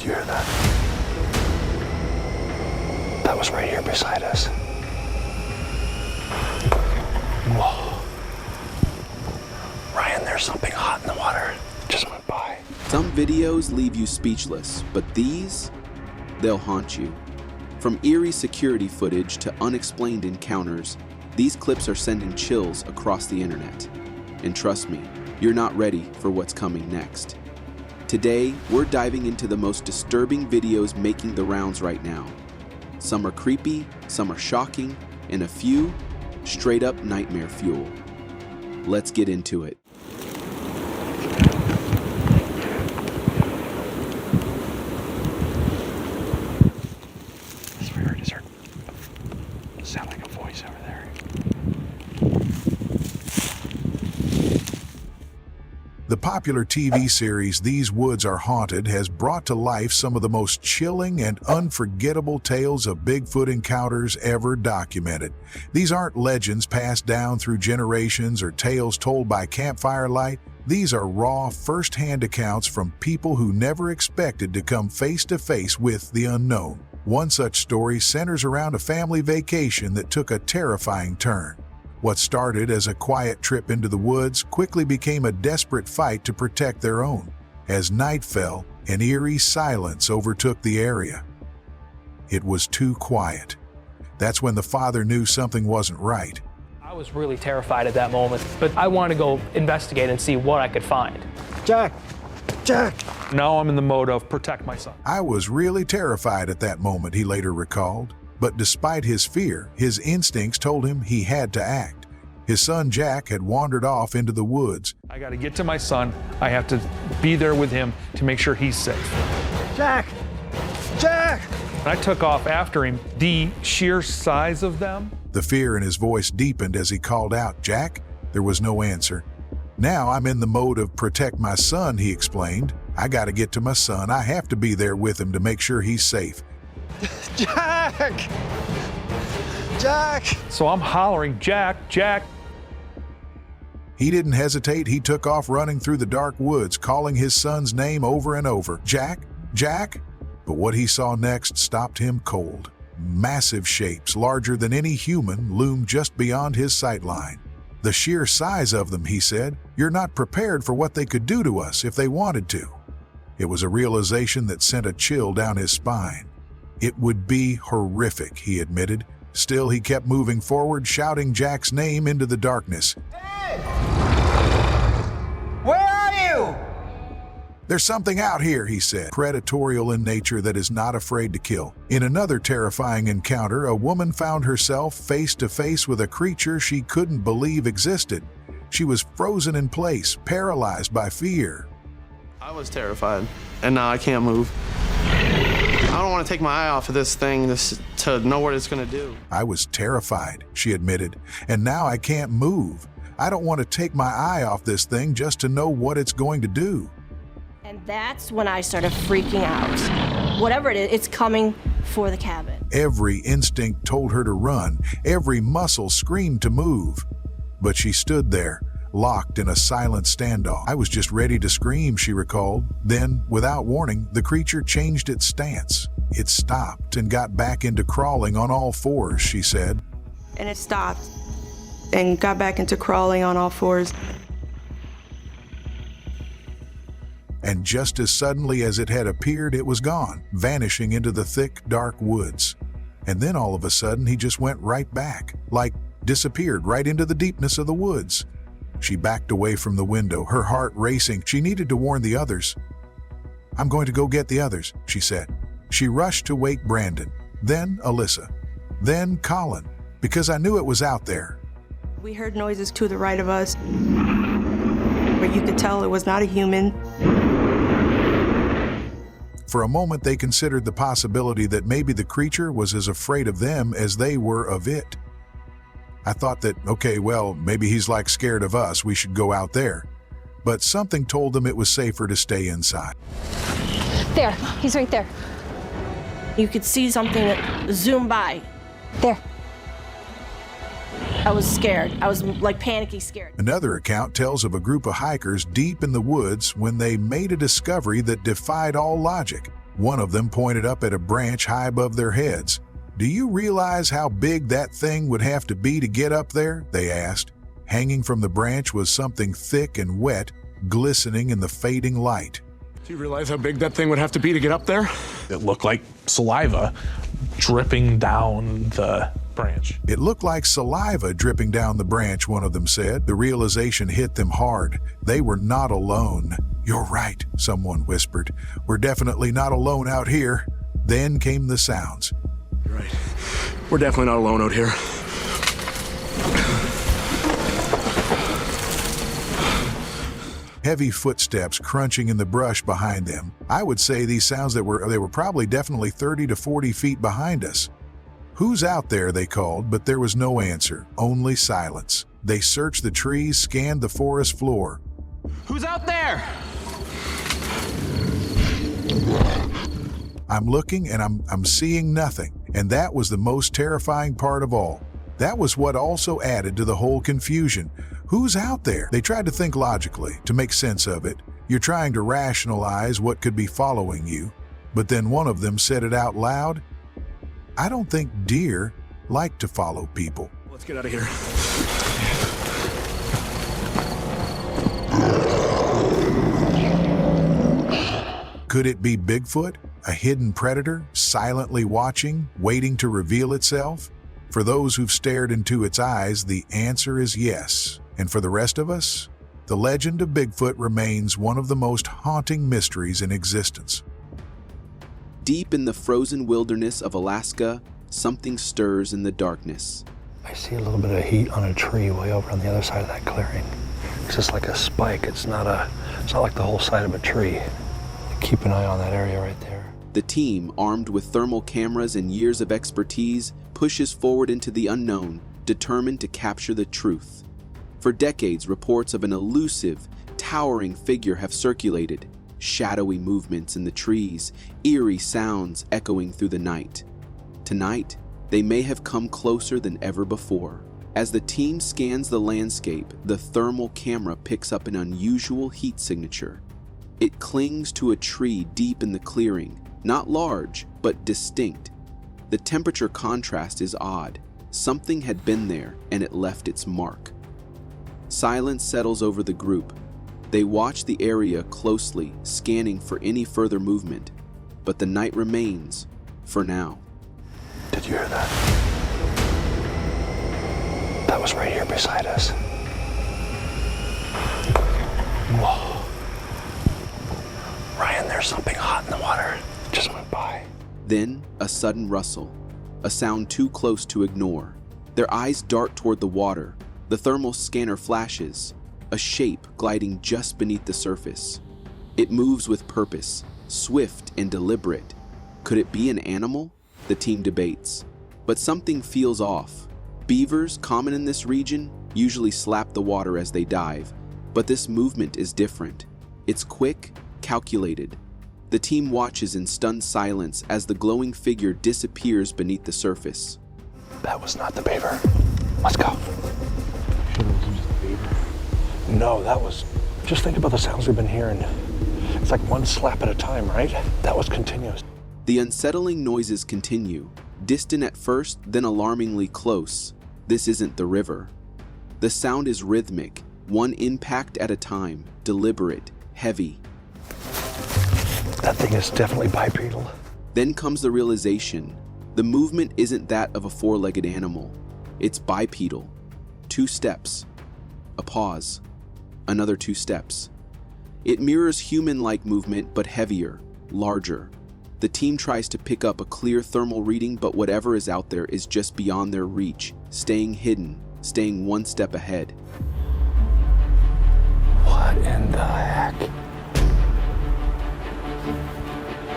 you hear that? That was right here beside us. Whoa. Ryan, there's something hot in the water. It just went by. Some videos leave you speechless, but these, they'll haunt you. From eerie security footage to unexplained encounters, these clips are sending chills across the internet. And trust me, you're not ready for what's coming next. Today, we're diving into the most disturbing videos making the rounds right now. Some are creepy, some are shocking, and a few, straight up nightmare fuel. Let's get into it. That's what we heard. Is there sound like a voice over there? The popular TV series These Woods Are Haunted has brought to life some of the most chilling and unforgettable tales of Bigfoot encounters ever documented. These aren't legends passed down through generations or tales told by campfire light. These are raw, first-hand accounts from people who never expected to come face-to-face with the unknown. One such story centers around a family vacation that took a terrifying turn. What started as a quiet trip into the woods quickly became a desperate fight to protect their own. As night fell, an eerie silence overtook the area. It was too quiet. That's when the father knew something wasn't right. I was really terrified at that moment, but I wanted to go investigate and see what I could find. Jack! Jack! Now I'm in the mode of protect my son. I was really terrified at that moment, he later recalled. But despite his fear, his instincts told him he had to act. His son Jack had wandered off into the woods. I got to get to my son. I have to be there with him to make sure he's safe. Jack! Jack! And I took off after him. The sheer size of them. The fear in his voice deepened as he called out, "Jack?" There was no answer. "Now I'm in the mode of protect my son," he explained. "I got to get to my son. I have to be there with him to make sure he's safe." Jack! Jack! So I'm hollering, Jack, Jack. He didn't hesitate. He took off running through the dark woods, calling his son's name over and over. "Jack? Jack?" But what he saw next stopped him cold. Massive shapes, larger than any human, loomed just beyond his sight line. "The sheer size of them," he said. "You're not prepared for what they could do to us if they wanted to." It was a realization that sent a chill down his spine. It would be horrific, he admitted. Still, he kept moving forward, shouting Jack's name into the darkness. Hey! Where are you? "There's something out here," he said, predatorial in nature that is not afraid to kill. In another terrifying encounter, a woman found herself face to face with a creature she couldn't believe existed. She was frozen in place, paralyzed by fear. I was terrified, and now I can't move. I don't want to take my eye off of this thing to know what it's going to do. "I was terrified," she admitted, "and now I can't move. I don't want to take my eye off this thing just to know what it's going to do." And that's when I started freaking out. Whatever it is, it's coming for the cabin. Every instinct told her to run. Every muscle screamed to move. But she stood there, locked in a silent standoff. "I was just ready to scream," she recalled. Then, without warning, the creature changed its stance. It stopped and got back into crawling on all fours, she said. And it stopped and got back into crawling on all fours. And just as suddenly as it had appeared, it was gone, vanishing into the thick, dark woods. And then all of a sudden, he just went right back, like disappeared right into the deepness of the woods. She backed away from the window, her heart racing. She needed to warn the others. "I'm going to go get the others," she said. She rushed to wake Brandon, then Alyssa, then Colin, because I knew it was out there. We heard noises to the right of us, but you could tell it was not a human. For a moment, they considered the possibility that maybe the creature was as afraid of them as they were of it. I thought that, okay, well, maybe he's like scared of us, we should go out there. But something told them it was safer to stay inside. There, he's right there. You could see something that zoomed by. There. I was scared. I was like panicky scared. Another account tells of a group of hikers deep in the woods when they made a discovery that defied all logic. One of them pointed up at a branch high above their heads. "Do you realize how big that thing would have to be to get up there?" they asked. Hanging from the branch was something thick and wet, glistening in the fading light. Do you realize how big that thing would have to be to get up there? It looked like saliva dripping down the branch. It looked like saliva dripping down the branch, one of them said. The realization hit them hard. They were not alone. "You're right," someone whispered. "We're definitely not alone out here." Then came the sounds. You're right. We're definitely not alone out here. Heavy footsteps crunching in the brush behind them. I would say these sounds they were probably definitely 30 to 40 feet behind us. "Who's out there?" they called, but there was no answer, only silence. They searched the trees, scanned the forest floor. Who's out there? I'm looking and I'm seeing nothing, and that was the most terrifying part of all. That was what also added to the whole confusion. Who's out there? They tried to think logically, to make sense of it. You're trying to rationalize what could be following you. But then one of them said it out loud. "I don't think deer like to follow people." Let's get out of here. Could it be Bigfoot? A hidden predator, silently watching, waiting to reveal itself? For those who've stared into its eyes, the answer is yes. And for the rest of us, the legend of Bigfoot remains one of the most haunting mysteries in existence. Deep in the frozen wilderness of Alaska, something stirs in the darkness. I see a little bit of heat on a tree way over on the other side of that clearing. It's just like a spike. It's not like the whole side of a tree. Keep an eye on that area right there. The team, armed with thermal cameras and years of expertise, pushes forward into the unknown, determined to capture the truth. For decades, reports of an elusive, towering figure have circulated. Shadowy movements in the trees, eerie sounds echoing through the night. Tonight, they may have come closer than ever before. As the team scans the landscape, the thermal camera picks up an unusual heat signature. It clings to a tree deep in the clearing, not large, but distinct. The temperature contrast is odd. Something had been there, and it left its mark. Silence settles over the group. They watch the area closely, scanning for any further movement. But the night remains, for now. Did you hear that? That was right here beside us. Whoa. Ryan, there's something hot in the water. It just went by. Then, a sudden rustle, a sound too close to ignore. Their eyes dart toward the water. The thermal scanner flashes, a shape gliding just beneath the surface. It moves with purpose, swift and deliberate. Could it be an animal? The team debates. But something feels off. Beavers, common in this region, usually slap the water as they dive. But this movement is different. It's quick, calculated. The team watches in stunned silence as the glowing figure disappears beneath the surface. That was not the beaver. Let's go. No, that was... Just think about the sounds we've been hearing. It's like one slap at a time, right? That was continuous. The unsettling noises continue, distant at first, then alarmingly close. This isn't the river. The sound is rhythmic, one impact at a time, deliberate, heavy. That thing is definitely bipedal. Then comes the realization. The movement isn't that of a four-legged animal. It's bipedal. 2 steps. A pause. Another 2 steps. It mirrors human-like movement, but heavier, larger. The team tries to pick up a clear thermal reading, but whatever is out there is just beyond their reach, staying hidden, staying 1 step ahead. What in the heck?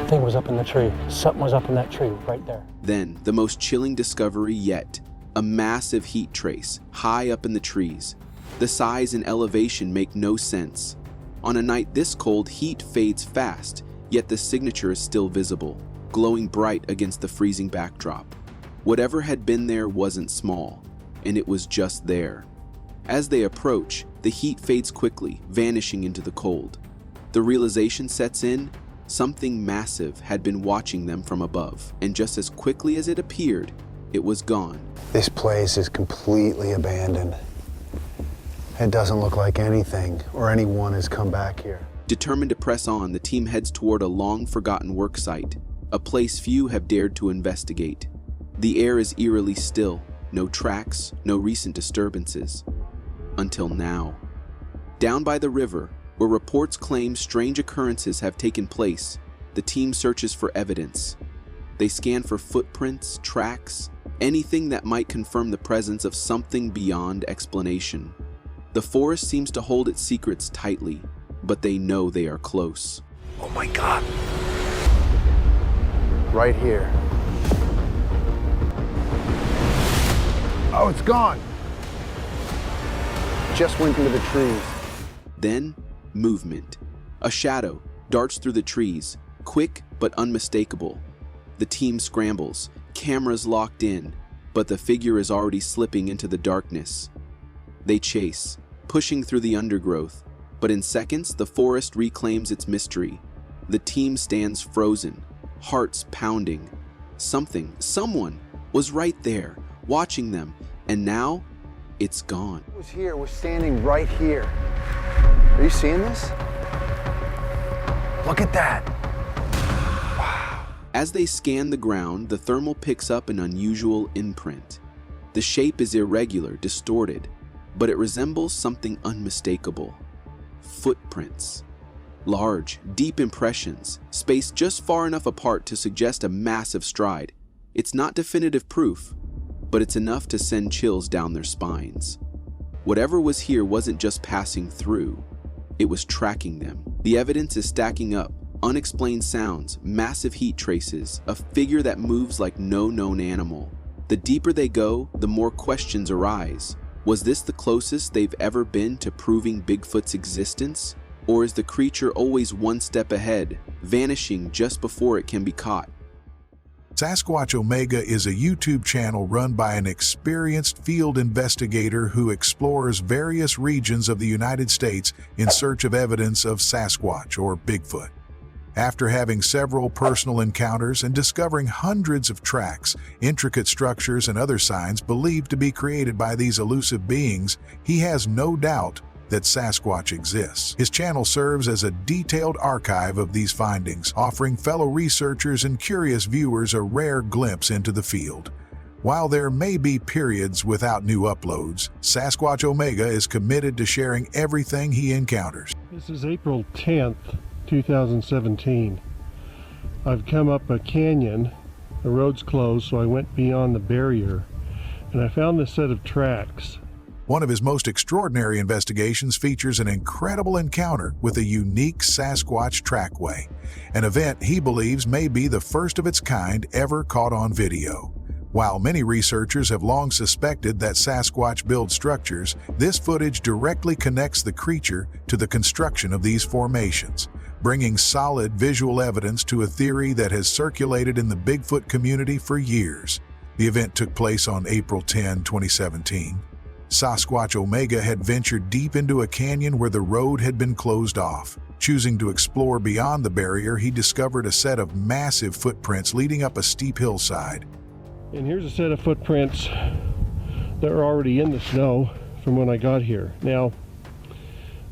The thing was up in the tree. Something was up in that tree right there. Then, the most chilling discovery yet. A massive heat trace, high up in the trees. The size and elevation make no sense. On a night this cold, heat fades fast, yet the signature is still visible, glowing bright against the freezing backdrop. Whatever had been there wasn't small, and it was just there. As they approach, the heat fades quickly, vanishing into the cold. The realization sets in, Something massive had been watching them from above, and just as quickly as it appeared, it was gone. This place is completely abandoned. It doesn't look like anything or anyone has come back here. Determined to press on, the team heads toward a long-forgotten work site, a place few have dared to investigate. The air is eerily still, no tracks, no recent disturbances. Until now. Down by the river, where reports claim strange occurrences have taken place, the team searches for evidence. They scan for footprints, tracks, anything that might confirm the presence of something beyond explanation. The forest seems to hold its secrets tightly, but they know they are close. Oh my God. Right here. Oh, it's gone. Just went into the trees. Then, movement. A shadow darts through the trees, quick but unmistakable. The team scrambles, cameras locked in, but the figure is already slipping into the darkness. They chase, pushing through the undergrowth, but in seconds the forest reclaims its mystery. The team stands frozen, hearts pounding. Someone was right there, watching them, and now it's gone. It was here, we're standing right here. Are you seeing this? Look at that. Wow. As they scan the ground, the thermal picks up an unusual imprint. The shape is irregular, distorted, but it resembles something unmistakable. Footprints. Large, deep impressions, spaced just far enough apart to suggest a massive stride. It's not definitive proof, but it's enough to send chills down their spines. Whatever was here wasn't just passing through, it was tracking them. The evidence is stacking up, unexplained sounds, massive heat traces, a figure that moves like no known animal. The deeper they go, the more questions arise. Was this the closest they've ever been to proving Bigfoot's existence? Or is the creature always one step ahead, vanishing just before it can be caught? Sasquatch Omega is a YouTube channel run by an experienced field investigator who explores various regions of the United States in search of evidence of Sasquatch or Bigfoot. After having several personal encounters and discovering hundreds of tracks, intricate structures, and other signs believed to be created by these elusive beings, he has no doubt that Sasquatch exists. His channel serves as a detailed archive of these findings, offering fellow researchers and curious viewers a rare glimpse into the field. While there may be periods without new uploads, Sasquatch Omega is committed to sharing everything he encounters. This is April 10th, 2017. I've come up a canyon. The road's closed, so I went beyond the barrier, and I found this set of tracks. One of his most extraordinary investigations features an incredible encounter with a unique Sasquatch trackway, an event he believes may be the first of its kind ever caught on video. While many researchers have long suspected that Sasquatch build structures, this footage directly connects the creature to the construction of these formations, bringing solid visual evidence to a theory that has circulated in the Bigfoot community for years. The event took place on April 10, 2017. Sasquatch Omega had ventured deep into a canyon where the road had been closed off. Choosing to explore beyond the barrier, he discovered a set of massive footprints leading up a steep hillside. And here's a set of footprints that are already in the snow from when I got here. Now,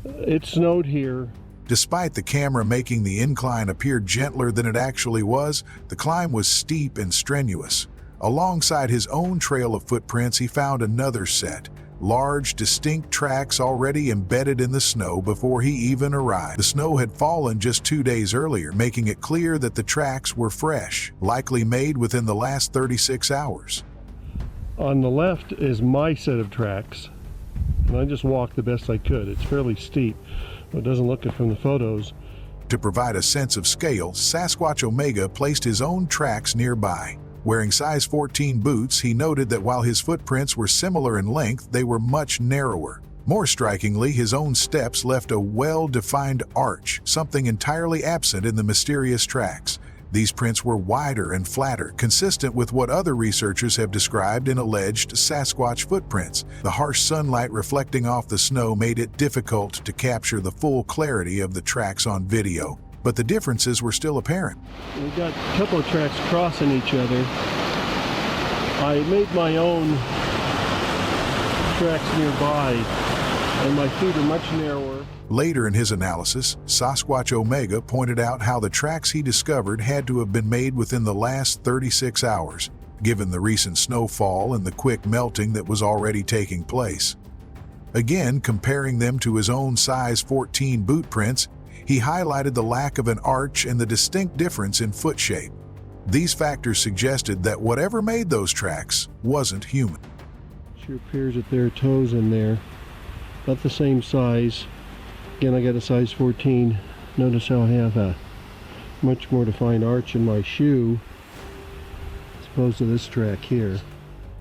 it snowed here. Despite the camera making the incline appear gentler than it actually was, the climb was steep and strenuous. Alongside his own trail of footprints, he found another set. Large, distinct tracks already embedded in the snow before he even arrived. The snow had fallen just 2 days earlier, making it clear that the tracks were fresh, likely made within the last 36 hours. On the left is my set of tracks, and I just walked the best I could. It's fairly steep, but it doesn't look it from the photos. To provide a sense of scale, Sasquatch Omega placed his own tracks nearby. Wearing size 14 boots, he noted that while his footprints were similar in length, they were much narrower. More strikingly, his own steps left a well-defined arch, something entirely absent in the mysterious tracks. These prints were wider and flatter, consistent with what other researchers have described in alleged Sasquatch footprints. The harsh sunlight reflecting off the snow made it difficult to capture the full clarity of the tracks on video. but the differences were still apparent. We got a couple of tracks crossing each other. I made my own tracks nearby, and my feet are much narrower. Later in his analysis, Sasquatch Omega pointed out how the tracks he discovered had to have been made within the last 36 hours, given the recent snowfall and the quick melting that was already taking place. Again, comparing them to his own size 14 boot prints, he highlighted the lack of an arch and the distinct difference in foot shape. These factors suggested that whatever made those tracks wasn't human. Sure appears that there are toes in there, about the same size. Again, I got a size 14. Notice how I have a much more defined arch in my shoe as opposed to this track here.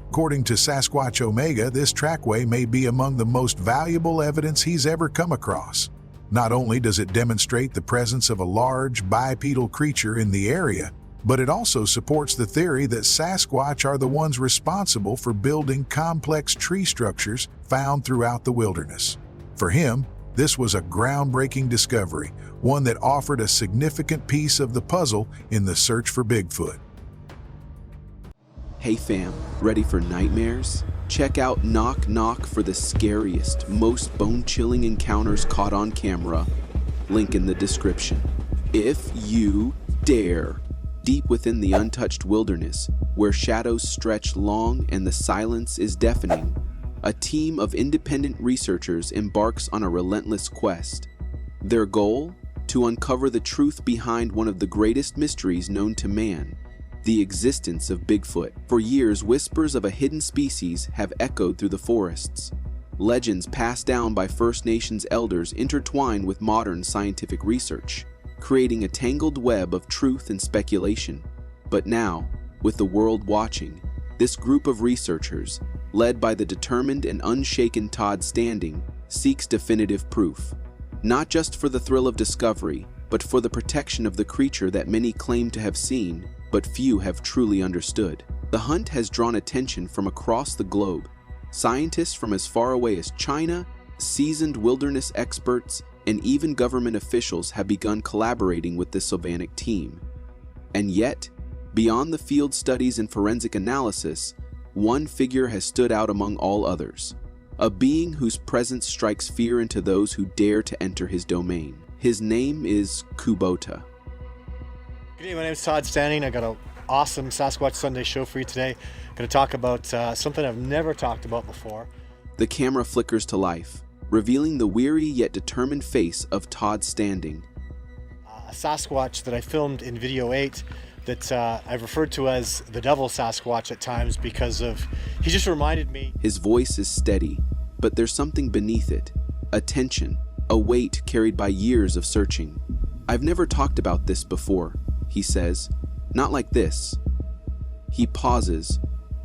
According to Sasquatch Omega, this trackway may be among the most valuable evidence he's ever come across. Not only does it demonstrate the presence of a large bipedal creature in the area, but it also supports the theory that Sasquatch are the ones responsible for building complex tree structures found throughout the wilderness. For him, this was a groundbreaking discovery, one that offered a significant piece of the puzzle in the search for Bigfoot. Hey fam, ready for nightmares? Check out Knock Knock for the scariest, most bone-chilling encounters caught on camera. Link in the description. If you dare. Deep within the untouched wilderness, where shadows stretch long and the silence is deafening, a team of independent researchers embarks on a relentless quest. Their goal? To uncover the truth behind one of the greatest mysteries known to man, the existence of Bigfoot. For years, whispers of a hidden species have echoed through the forests. Legends passed down by First Nations elders intertwine with modern scientific research, creating a tangled web of truth and speculation. But now, with the world watching, this group of researchers, led by the determined and unshaken Todd Standing, seeks definitive proof. Not just for the thrill of discovery, but for the protection of the creature that many claim to have seen, but few have truly understood. The hunt has drawn attention from across the globe. Scientists from as far away as China, seasoned wilderness experts, and even government officials have begun collaborating with the Sylvanic team. And yet, beyond the field studies and forensic analysis, one figure has stood out among all others, a being whose presence strikes fear into those who dare to enter his domain. His name is Kubota. Good day, my name is Todd Standing. I got an awesome Sasquatch Sunday show for you today. I'm going to talk about something I've never talked about before. The camera flickers to life, revealing the weary yet determined face of Todd Standing. A Sasquatch that I filmed in video 8 that I've referred to as the Devil Sasquatch at times because of, he just reminded me. His voice is steady, but there's something beneath it, a tension, a weight carried by years of searching. I've never talked about this before, he says, not like this. He pauses,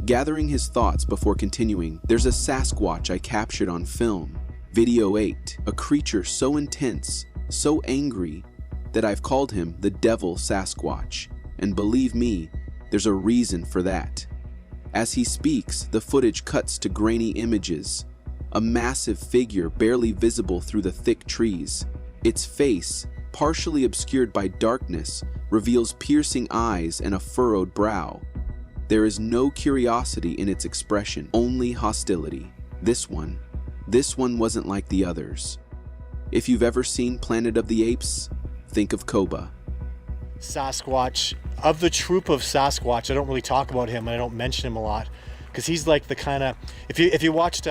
gathering his thoughts before continuing. There's a Sasquatch I captured on film, video 8, a creature so intense, so angry, that I've called him the Devil Sasquatch. And believe me, there's a reason for that. As he speaks, the footage cuts to grainy images, a massive figure barely visible through the thick trees. Its face, partially obscured by darkness, reveals piercing eyes and a furrowed brow. There is no curiosity in its expression, only hostility. This one wasn't like the others. If you've ever seen Planet of the Apes, think of Koba. Sasquatch, of the troop of Sasquatch, I don't really talk about him and I don't mention him a lot because he's like the kind of, if you watched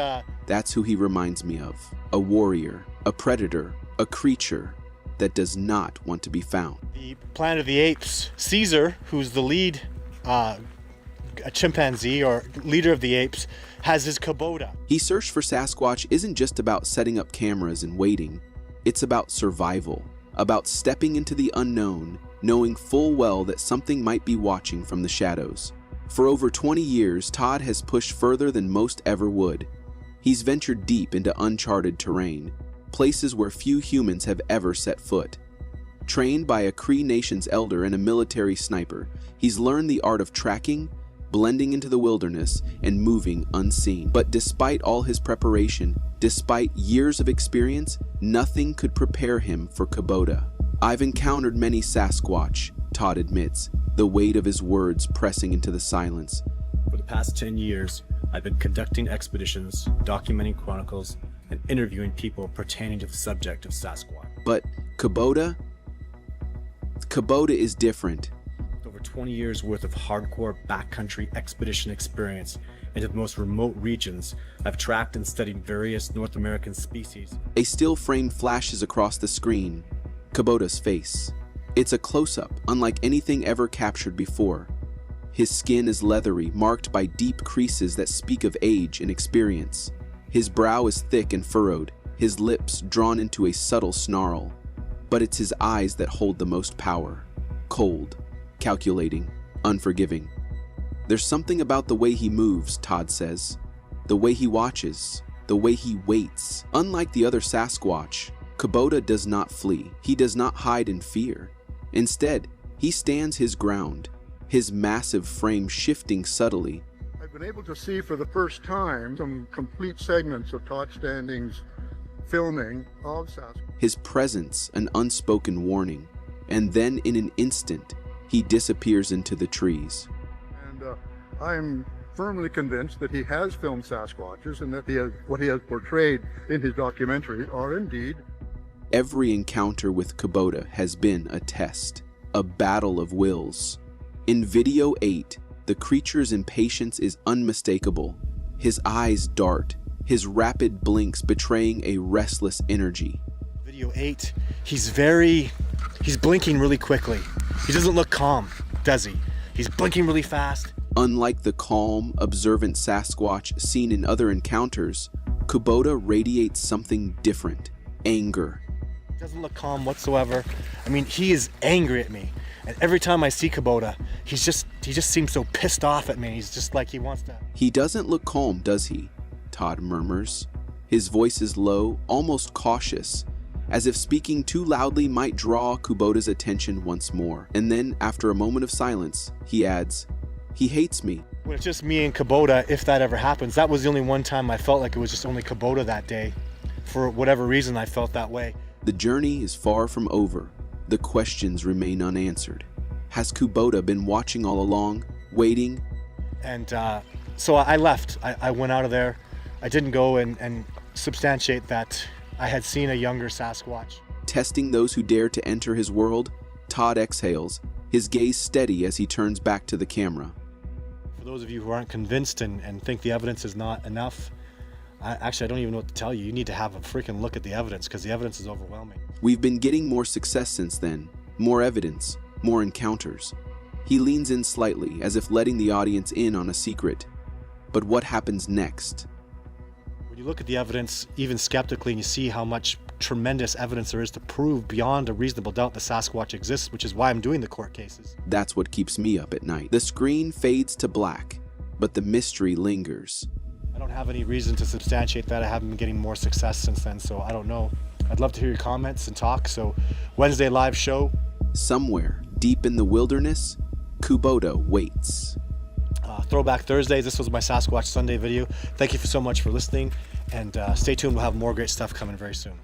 That's who he reminds me of, a warrior, a predator, a creature that does not want to be found. The Planet of the Apes, Caesar, who's the lead a chimpanzee or leader of the apes, has his Kubota. He searched for Sasquatch isn't just about setting up cameras and waiting. It's about survival, about stepping into the unknown, knowing full well that something might be watching from the shadows. For over 20 years, Todd has pushed further than most ever would. He's ventured deep into uncharted terrain, places where few humans have ever set foot. Trained by a Cree Nation's elder and a military sniper, he's learned the art of tracking, blending into the wilderness, and moving unseen. But despite all his preparation, despite years of experience, nothing could prepare him for Kubota. I've encountered many Sasquatch, Todd admits, the weight of his words pressing into the silence. For the past 10 years, I've been conducting expeditions, documenting chronicles, and interviewing people pertaining to the subject of Sasquatch. But Kubota is different. With over 20 years worth of hardcore backcountry expedition experience into the most remote regions, I've tracked and studied various North American species. A still frame flashes across the screen. Kubota's face. It's a close-up, unlike anything ever captured before. His skin is leathery, marked by deep creases that speak of age and experience. His brow is thick and furrowed, his lips drawn into a subtle snarl. But it's his eyes that hold the most power. Cold, calculating, unforgiving. There's something about the way he moves, Todd says. The way he watches, the way he waits. Unlike the other Sasquatch, Kubota does not flee. He does not hide in fear. Instead, he stands his ground, his massive frame shifting subtly. I've been able to see for the first time some complete segments of Todd Standing's filming of Sasquatch. His presence an unspoken warning, and then in an instant, he disappears into the trees. And I'm firmly convinced that he has filmed Sasquatches and that what he has portrayed in his documentary are indeed. Every encounter with Kubota has been a test, a battle of wills. In video 8, the creature's impatience is unmistakable. His eyes dart, his rapid blinks betraying a restless energy. Video 8, he's blinking really quickly. He doesn't look calm, does he? He's blinking really fast. Unlike the calm, observant Sasquatch seen in other encounters, Kubota radiates something different, anger. He doesn't look calm whatsoever. I mean, he is angry at me. And every time I see Kubota, he just seems so pissed off at me. He's just like he wants to. He doesn't look calm, does he? Todd murmurs. His voice is low, almost cautious, as if speaking too loudly might draw Kubota's attention once more. And then, after a moment of silence, he adds, "He hates me." When it's just me and Kubota, if that ever happens, that was the only one time I felt like it was just only Kubota that day. For whatever reason, I felt that way. The journey is far from over. The questions remain unanswered. Has Kubota been watching all along, waiting? And so I left. I went out of there. I didn't go and substantiate that I had seen a younger Sasquatch. Testing those who dare to enter his world, Todd exhales, his gaze steady as he turns back to the camera. For those of you who aren't convinced and think the evidence is not enough, I don't even know what to tell you. You need to have a freaking look at the evidence because the evidence is overwhelming. We've been getting more success since then, more evidence, more encounters. He leans in slightly as if letting the audience in on a secret. But what happens next? When you look at the evidence, even skeptically, and you see how much tremendous evidence there is to prove beyond a reasonable doubt the Sasquatch exists, which is why I'm doing the court cases. That's what keeps me up at night. The screen fades to black, but the mystery lingers. I don't have any reason to substantiate that. I haven't been getting more success since then, so I don't know. I'd love to hear your comments and talk, so Wednesday live show. Somewhere, deep in the wilderness, Kubota waits. Throwback Thursdays, this was my Sasquatch Sunday video. Thank you so much for listening, and stay tuned, we'll have more great stuff coming very soon.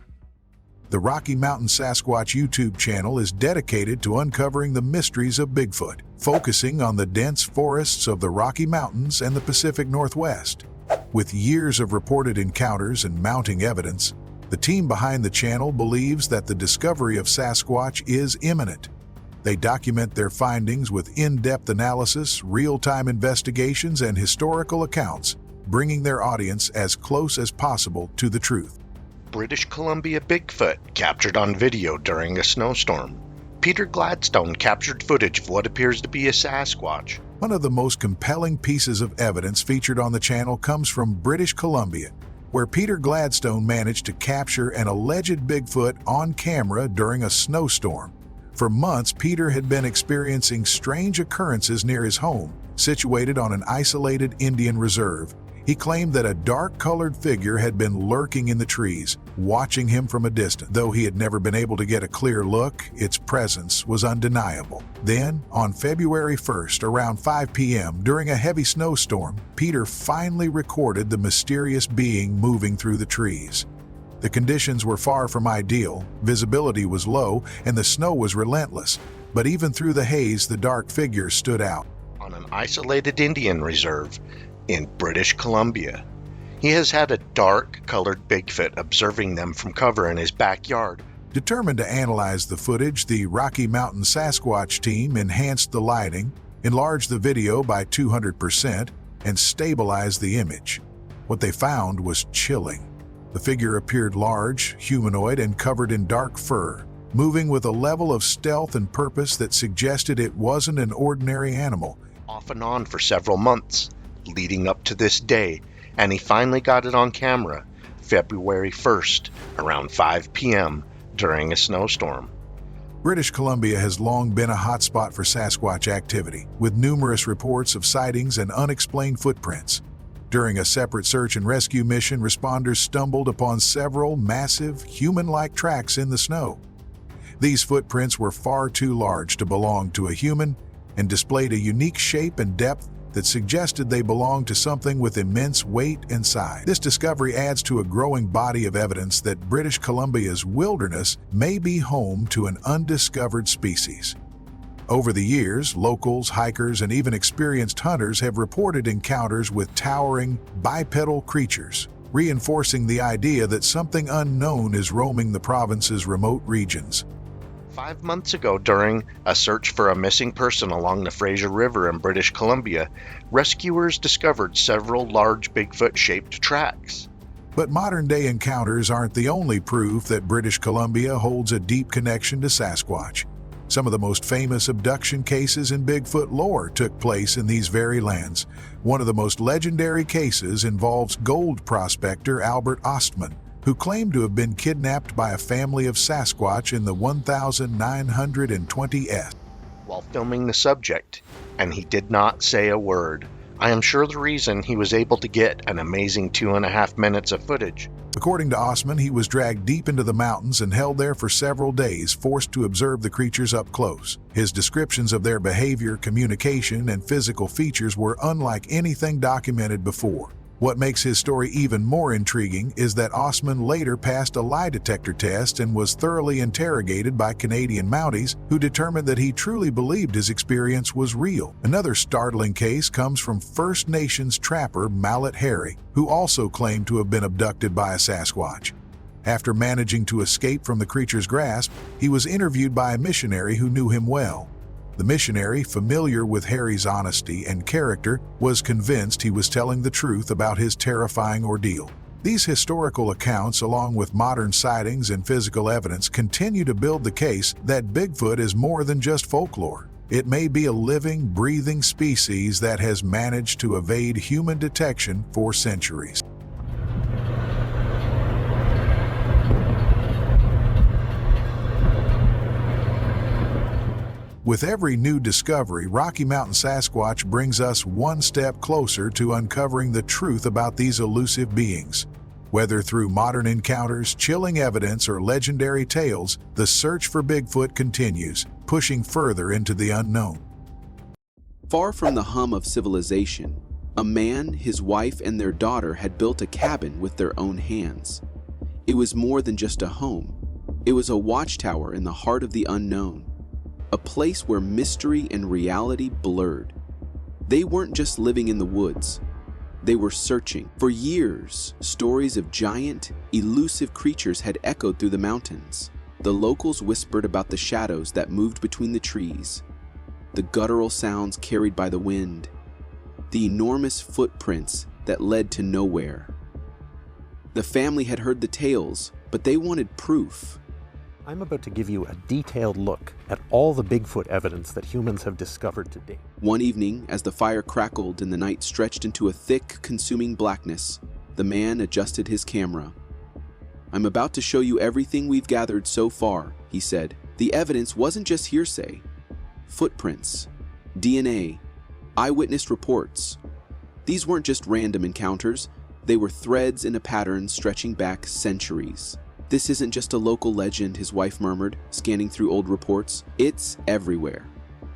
The Rocky Mountain Sasquatch YouTube channel is dedicated to uncovering the mysteries of Bigfoot, focusing on the dense forests of the Rocky Mountains and the Pacific Northwest. With years of reported encounters and mounting evidence, the team behind the channel believes that the discovery of Sasquatch is imminent. They document their findings with in-depth analysis, real-time investigations, and historical accounts, bringing their audience as close as possible to the truth. British Columbia Bigfoot captured on video during a snowstorm. Peter Gladstone captured footage of what appears to be a Sasquatch. One of the most compelling pieces of evidence featured on the channel comes from British Columbia, where Peter Gladstone managed to capture an alleged Bigfoot on camera during a snowstorm. For months, Peter had been experiencing strange occurrences near his home, situated on an isolated Indian reserve. He claimed that a dark-colored figure had been lurking in the trees, watching him from a distance. Though he had never been able to get a clear look, its presence was undeniable. Then, on February 1st, around 5 p.m., during a heavy snowstorm, Peter finally recorded the mysterious being moving through the trees. The conditions were far from ideal, visibility was low, and the snow was relentless. But even through the haze, the dark figure stood out. On an isolated Indian reserve in British Columbia, he has had a dark-colored Bigfoot observing them from cover in his backyard. Determined to analyze the footage, the Rocky Mountain Sasquatch team enhanced the lighting, enlarged the video by 200%, and stabilized the image. What they found was chilling. The figure appeared large, humanoid, and covered in dark fur, moving with a level of stealth and purpose that suggested it wasn't an ordinary animal. Off and on for several months, leading up to this day, and he finally got it on camera, February 1st, around 5 p.m., during a snowstorm. British Columbia has long been a hotspot for Sasquatch activity, with numerous reports of sightings and unexplained footprints. During a separate search and rescue mission, responders stumbled upon several massive, human-like tracks in the snow. These footprints were far too large to belong to a human and displayed a unique shape and depth that suggested they belonged to something with immense weight and size. This discovery adds to a growing body of evidence that British Columbia's wilderness may be home to an undiscovered species. Over the years, locals, hikers, and even experienced hunters have reported encounters with towering, bipedal creatures, reinforcing the idea that something unknown is roaming the province's remote regions. 5 months ago, during a search for a missing person along the Fraser River in British Columbia, rescuers discovered several large Bigfoot-shaped tracks. But modern-day encounters aren't the only proof that British Columbia holds a deep connection to Sasquatch. Some of the most famous abduction cases in Bigfoot lore took place in these very lands. One of the most legendary cases involves gold prospector Albert Ostman, who claimed to have been kidnapped by a family of Sasquatch in the 1920s. While filming the subject, and he did not say a word. I am sure the reason he was able to get an amazing 2.5 minutes of footage. According to Ostman, he was dragged deep into the mountains and held there for several days, forced to observe the creatures up close. His descriptions of their behavior, communication, and physical features were unlike anything documented before. What makes his story even more intriguing is that Ostman later passed a lie detector test and was thoroughly interrogated by Canadian Mounties, who determined that he truly believed his experience was real. Another startling case comes from First Nations trapper Mallet Harry, who also claimed to have been abducted by a Sasquatch. After managing to escape from the creature's grasp, he was interviewed by a missionary who knew him well. The missionary, familiar with Harry's honesty and character, was convinced he was telling the truth about his terrifying ordeal. These historical accounts, along with modern sightings and physical evidence, continue to build the case that Bigfoot is more than just folklore. It may be a living, breathing species that has managed to evade human detection for centuries. With every new discovery, Rocky Mountain Sasquatch brings us one step closer to uncovering the truth about these elusive beings. Whether through modern encounters, chilling evidence, or legendary tales, the search for Bigfoot continues, pushing further into the unknown. Far from the hum of civilization, a man, his wife, and their daughter had built a cabin with their own hands. It was more than just a home. It was a watchtower in the heart of the unknown. A place where mystery and reality blurred. They weren't just living in the woods. They were searching. For years, stories of giant, elusive creatures had echoed through the mountains. The locals whispered about the shadows that moved between the trees, the guttural sounds carried by the wind, the enormous footprints that led to nowhere. The family had heard the tales, but they wanted proof. I'm about to give you a detailed look at all the Bigfoot evidence that humans have discovered to date. One evening, as the fire crackled and the night stretched into a thick, consuming blackness, the man adjusted his camera. "I'm about to show you everything we've gathered so far," he said. The evidence wasn't just hearsay. Footprints, DNA, eyewitness reports. These weren't just random encounters. They were threads in a pattern stretching back centuries. "This isn't just a local legend," his wife murmured, scanning through old reports. "It's everywhere.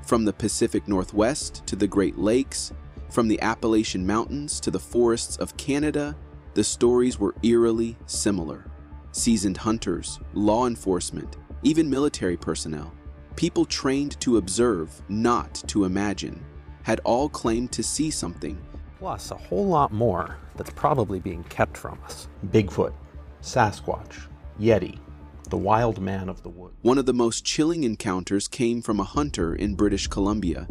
From the Pacific Northwest to the Great Lakes, from the Appalachian Mountains to the forests of Canada, the stories were eerily similar. Seasoned hunters, law enforcement, even military personnel, people trained to observe, not to imagine, had all claimed to see something. Plus a whole lot more that's probably being kept from us. Bigfoot, Sasquatch, Yeti, the wild man of the woods. One of the most chilling encounters came from a hunter in British Columbia.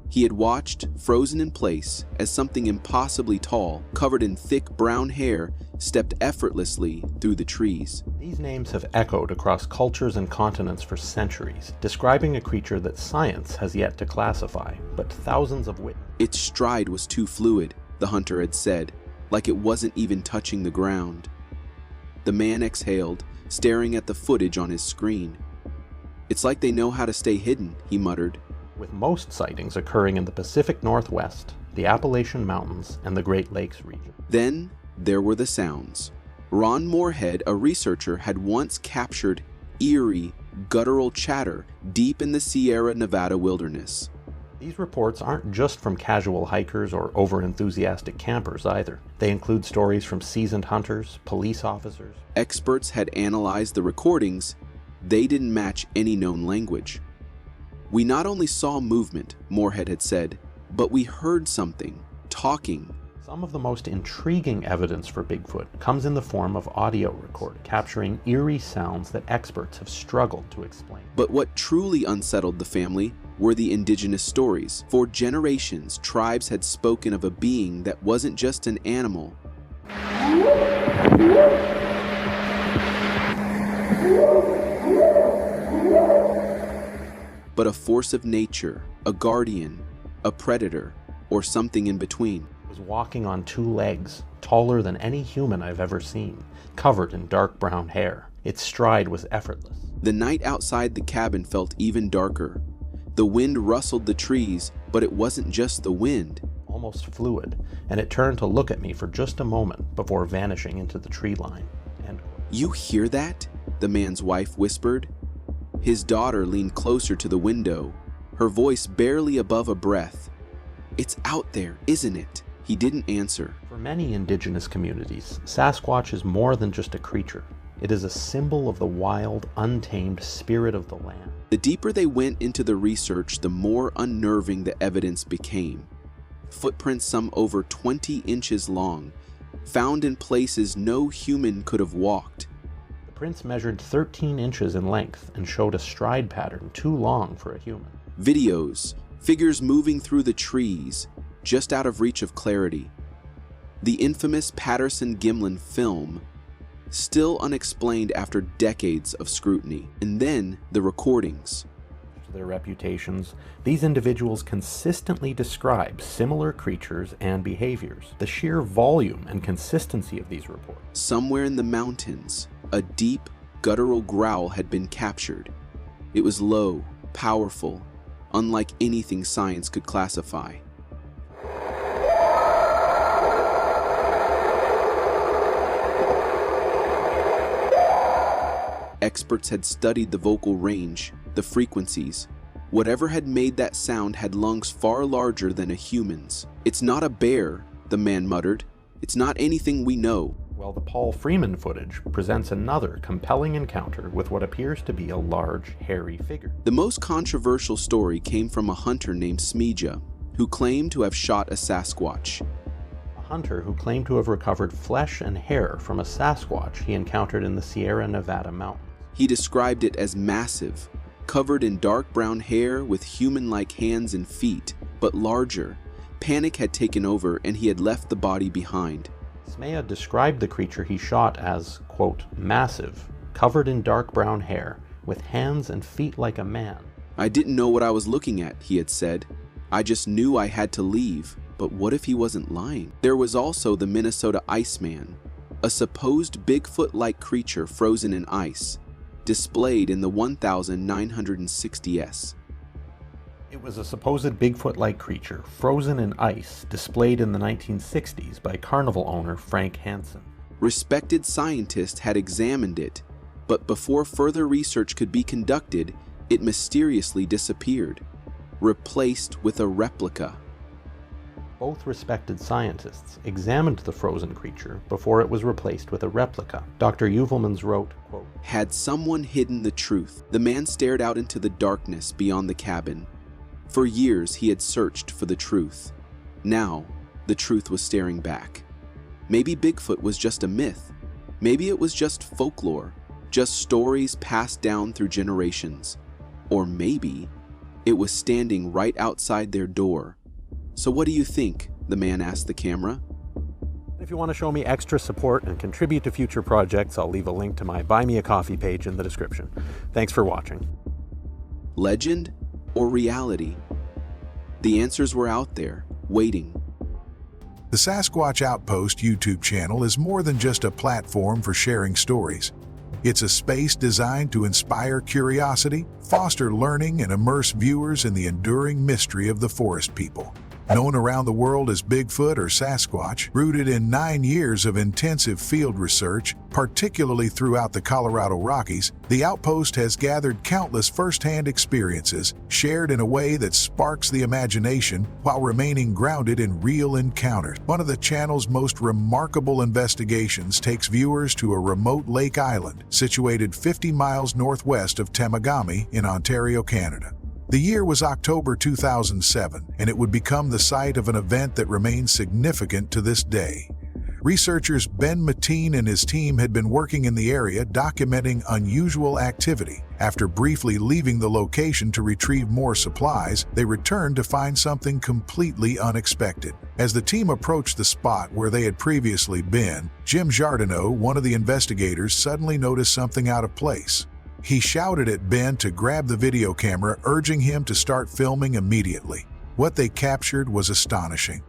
He had watched, frozen in place, as something impossibly tall, covered in thick brown hair, stepped effortlessly through the trees. These names have echoed across cultures and continents for centuries, describing a creature that science has yet to classify, but thousands of witnesses. Its stride was too fluid, the hunter had said, like it wasn't even touching the ground. The man exhaled, staring at the footage on his screen. "It's like they know how to stay hidden," he muttered. With most sightings occurring in the Pacific Northwest, the Appalachian Mountains, and the Great Lakes region. Then there were the sounds. Ron Moorhead, a researcher, had once captured eerie, guttural chatter deep in the Sierra Nevada wilderness. These reports aren't just from casual hikers or over-enthusiastic campers either. They include stories from seasoned hunters, police officers. Experts had analyzed the recordings. They didn't match any known language. "We not only saw movement," Moorhead had said, "but we heard something, talking." Some of the most intriguing evidence for Bigfoot comes in the form of audio recording, capturing eerie sounds that experts have struggled to explain. But what truly unsettled the family were the indigenous stories. For generations, tribes had spoken of a being that wasn't just an animal, but a force of nature, a guardian, a predator, or something in between. It was walking on two legs, taller than any human I've ever seen, covered in dark brown hair. Its stride was effortless. The night outside the cabin felt even darker. The wind rustled the trees, but it wasn't just the wind. Almost fluid, and it turned to look at me for just a moment before vanishing into the tree line. "You hear that?" the man's wife whispered. His daughter leaned closer to the window, her voice barely above a breath. "It's out there, isn't it?" He didn't answer. For many indigenous communities, Sasquatch is more than just a creature. It is a symbol of the wild, untamed spirit of the land. The deeper they went into the research, the more unnerving the evidence became. Footprints some over 20 inches long, found in places no human could have walked. The prints measured 13 inches in length and showed a stride pattern too long for a human. Videos, figures moving through the trees, just out of reach of clarity. The infamous Patterson-Gimlin film, still unexplained after decades of scrutiny. And then the recordings. Their reputations, these individuals consistently describe similar creatures and behaviors. The sheer volume and consistency of these reports. Somewhere in the mountains, a deep, guttural growl had been captured. It was low, powerful, unlike anything science could classify. Experts had studied the vocal range, the frequencies. Whatever had made that sound had lungs far larger than a human's. "It's not a bear," the man muttered. "It's not anything we know." Well, the Paul Freeman footage presents another compelling encounter with what appears to be a large, hairy figure. The most controversial story came from a hunter named Smeja, who claimed to have shot a Sasquatch. A hunter who claimed to have recovered flesh and hair from a Sasquatch he encountered in the Sierra Nevada mountains. He described it as massive, covered in dark brown hair with human-like hands and feet, but larger. Panic had taken over and he had left the body behind. Smeja described the creature he shot as, quote, massive, covered in dark brown hair, with hands and feet like a man. "I didn't know what I was looking at," he had said. "I just knew I had to leave. But what if he wasn't lying?" There was also the Minnesota Iceman, a supposed Bigfoot-like creature frozen in ice, displayed in the 1960s. It was a supposed Bigfoot-like creature, frozen in ice, displayed in the 1960s by carnival owner Frank Hansen. Respected scientists had examined it, but before further research could be conducted, it mysteriously disappeared, replaced with a replica. Both respected scientists examined the frozen creature before it was replaced with a replica. Dr. Uvelmans wrote, quote, "Had someone hidden the truth?" The man stared out into the darkness beyond the cabin. For years he had searched for the truth. Now, the truth was staring back. Maybe Bigfoot was just a myth. Maybe it was just folklore, just stories passed down through generations. Or maybe it was standing right outside their door. "So what do you think?" the man asked the camera. If you want to show me extra support and contribute to future projects, I'll leave a link to my Buy Me a Coffee page in the description. Thanks for watching. Legend or reality? The answers were out there, waiting. The Sasquatch Outpost YouTube channel is more than just a platform for sharing stories. It's a space designed to inspire curiosity, foster learning, and immerse viewers in the enduring mystery of the forest people. Known around the world as Bigfoot or Sasquatch, rooted in 9 years of intensive field research, particularly throughout the Colorado Rockies, the Outpost has gathered countless first-hand experiences, shared in a way that sparks the imagination while remaining grounded in real encounters. One of the channel's most remarkable investigations takes viewers to a remote lake island situated 50 miles northwest of Temagami in Ontario, Canada. The year was October 2007, and it would become the site of an event that remains significant to this day. Researchers Ben Mateen and his team had been working in the area documenting unusual activity. After briefly leaving the location to retrieve more supplies, they returned to find something completely unexpected. As the team approached the spot where they had previously been, Jim Jardineau, one of the investigators, suddenly noticed something out of place. He shouted at Ben to grab the video camera, urging him to start filming immediately. What they captured was astonishing.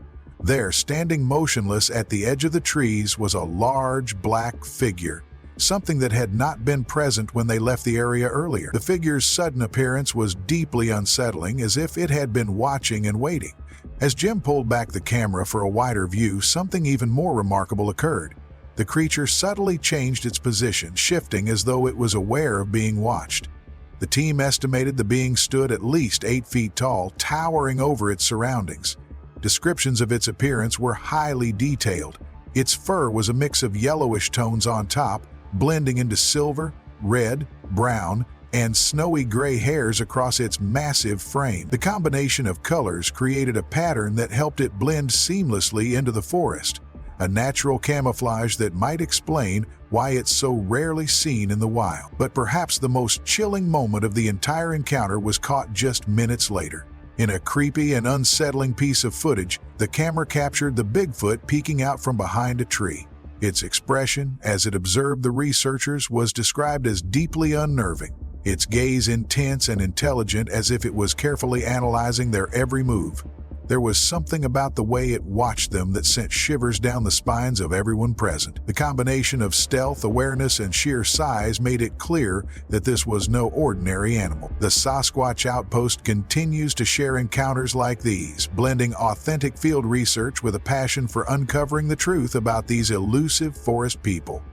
There, standing motionless at the edge of the trees, was a large black figure, something that had not been present when they left the area earlier. The figure's sudden appearance was deeply unsettling, as if it had been watching and waiting. As Jim pulled back the camera for a wider view, something even more remarkable occurred. The creature subtly changed its position, shifting as though it was aware of being watched. The team estimated the being stood at least 8 feet tall, towering over its surroundings. Descriptions of its appearance were highly detailed. Its fur was a mix of yellowish tones on top, blending into silver, red, brown, and snowy gray hairs across its massive frame. The combination of colors created a pattern that helped it blend seamlessly into the forest, a natural camouflage that might explain why it's so rarely seen in the wild. But perhaps the most chilling moment of the entire encounter was caught just minutes later. In a creepy and unsettling piece of footage, the camera captured the Bigfoot peeking out from behind a tree. Its expression, as it observed the researchers, was described as deeply unnerving, its gaze intense and intelligent, as if it was carefully analyzing their every move. There was something about the way it watched them that sent shivers down the spines of everyone present. The combination of stealth, awareness, and sheer size made it clear that this was no ordinary animal. The Sasquatch Outpost continues to share encounters like these, blending authentic field research with a passion for uncovering the truth about these elusive forest people.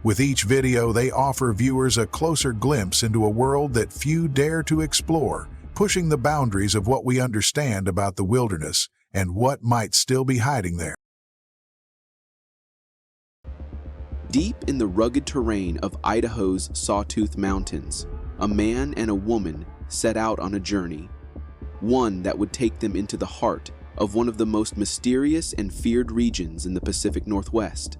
With each video, they offer viewers a closer glimpse into a world that few dare to explore, pushing the boundaries of what we understand about the wilderness and what might still be hiding there. Deep in the rugged terrain of Idaho's Sawtooth Mountains, a man and a woman set out on a journey, one that would take them into the heart of one of the most mysterious and feared regions in the Pacific Northwest.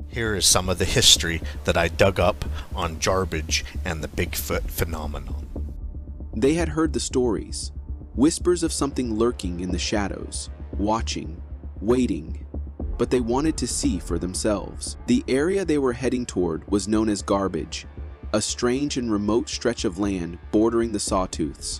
Here is some of the history that I dug up on Jarbidge and the Bigfoot phenomenon. They had heard the stories, whispers of something lurking in the shadows, watching, waiting, but they wanted to see for themselves. The area they were heading toward was known as Garbage, a strange and remote stretch of land bordering the Sawtooths.